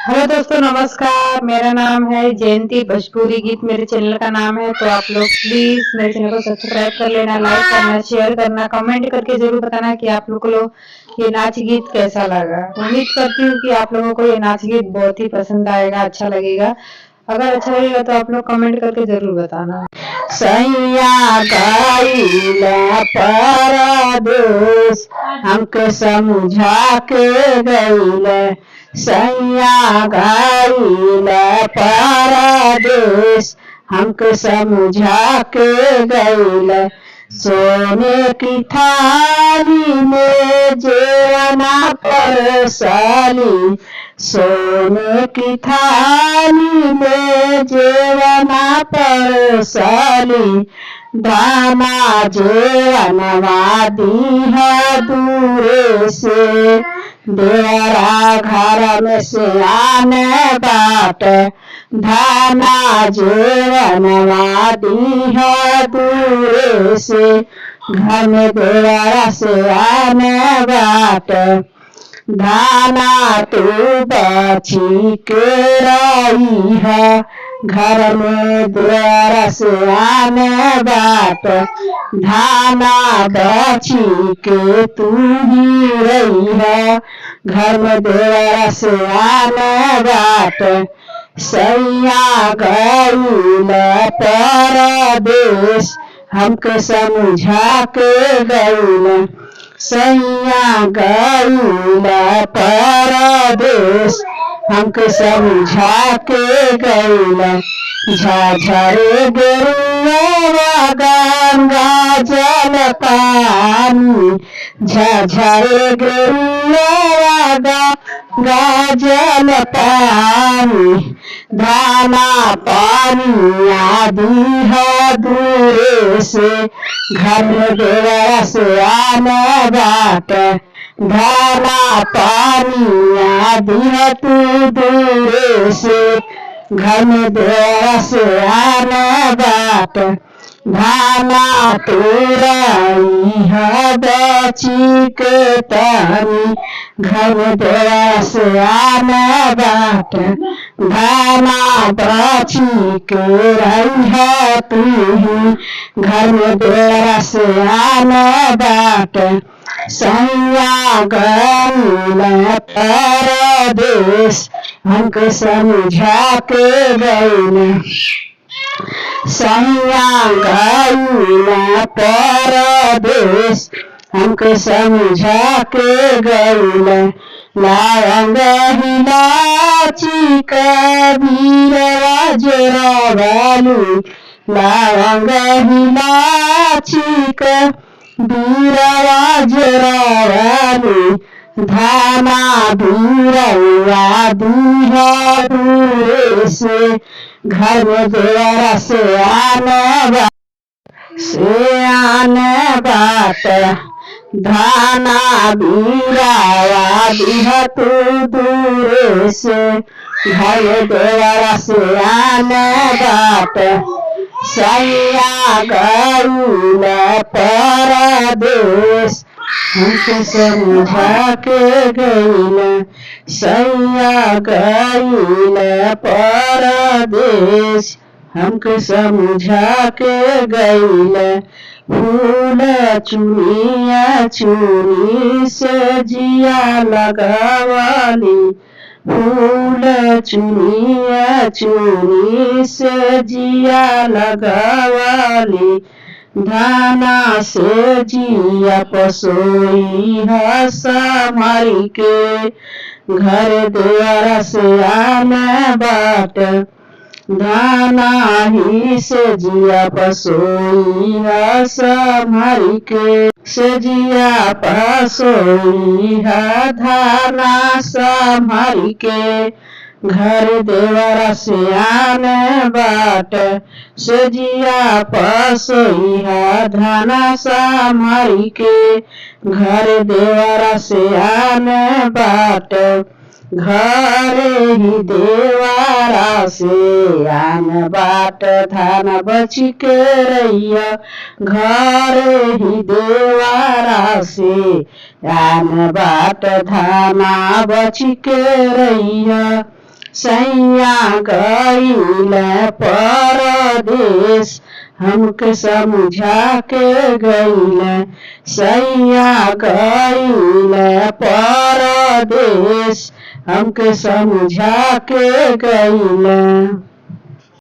Hello दोस्तों, नमस्कार। मेरा नाम है जयंती। भोजपुरी गीत मेरे चैनल का नाम है। तो आप लोग प्लीज मेरे चैनल को सब्सक्राइब कर लेना, लाइक करना, शेयर करना, कमेंट करके जरूर बताना कि आप लोग को ये नाच गीत कैसा लगा। उम्मीद करती हूँ कि आप लोगों को ये नाच गीत बहुत ही पसंद आएगा, अच्छा लगेगा। अगर अच्छा लगेगा तो आप लोग कमेंट करके जरूर बताना। सैया गईला परदेस हमके समझा के गईला। सैया गईला परदेस हमके समझा के गईला। सोने की थाली में जेवना परसाली, सोने की थाली में जेवना परसाली। दाना जेवनवा दीहा दूरे से, देवरा घर में से आने बाट। धाना जेवनवा दीहा दूरे से, घर में देवरा से आने बाट। धाना तू बची के रही है, घर में देवरा से आने बाट। धाना बची के तू ही रही है, घर में देवरा से आने बाट। सैया गईला परदेस हमके समझा के गईला। सैया गईला परदेस हमके समझा के गईला। झाझरे गेरुआ गंगा जल पानी, झाझरे गेरुआ गंगा जल पानी। दाना पानी आदि है दूरे से, घर में देवरा से आने बाट। दाना पानी आदि है तू दूरे से, घर में देवरा से आने बाट। धाना तोराई है बची के तानी, घर में देवरा से आने बाट। धाना बची के रही है तू ही, घर में देवरा से आने बाट। सैया गईला परदेस हमके समझा के गईला। सैया गईला परदेस हमके समझा के गईला। लवंग इलायची कबीरा जरावालू, लवंग इलायची कबीरा जरावालू। धाना दूरवा दूहा दूरे से, घर में देवरा से आने बाट। धाना दूरावा दूहा तू दूरे से, घर में देवरा से आने बाट। सैया गईला परदेस हमके समझा के गईला। सैया गईला परदेस हमके समझा के गईला। फूल चुनिया चुनी से जिया लगावाली, फूल चुनिया चुनी से जिया लगावाली। धाना से जिया पसोई है समारी के, घर देवरा से आने बाट। धाना ही से जिया पसोई है समारी के, से जिया पसोई है धाना समारी के, घर देवरा से आने बाट। से जिया पसोई है धाना समारी के, घर देवरा से आने बाट। घरे ही देवारा से आन बाट, धान बची के रैया। घरे ही देवारा से आन बाट, धाना बची के रैया। सैया गईले परदेश हमके समझा के गईले सैया गईले परदेश हमके समझा के गईले।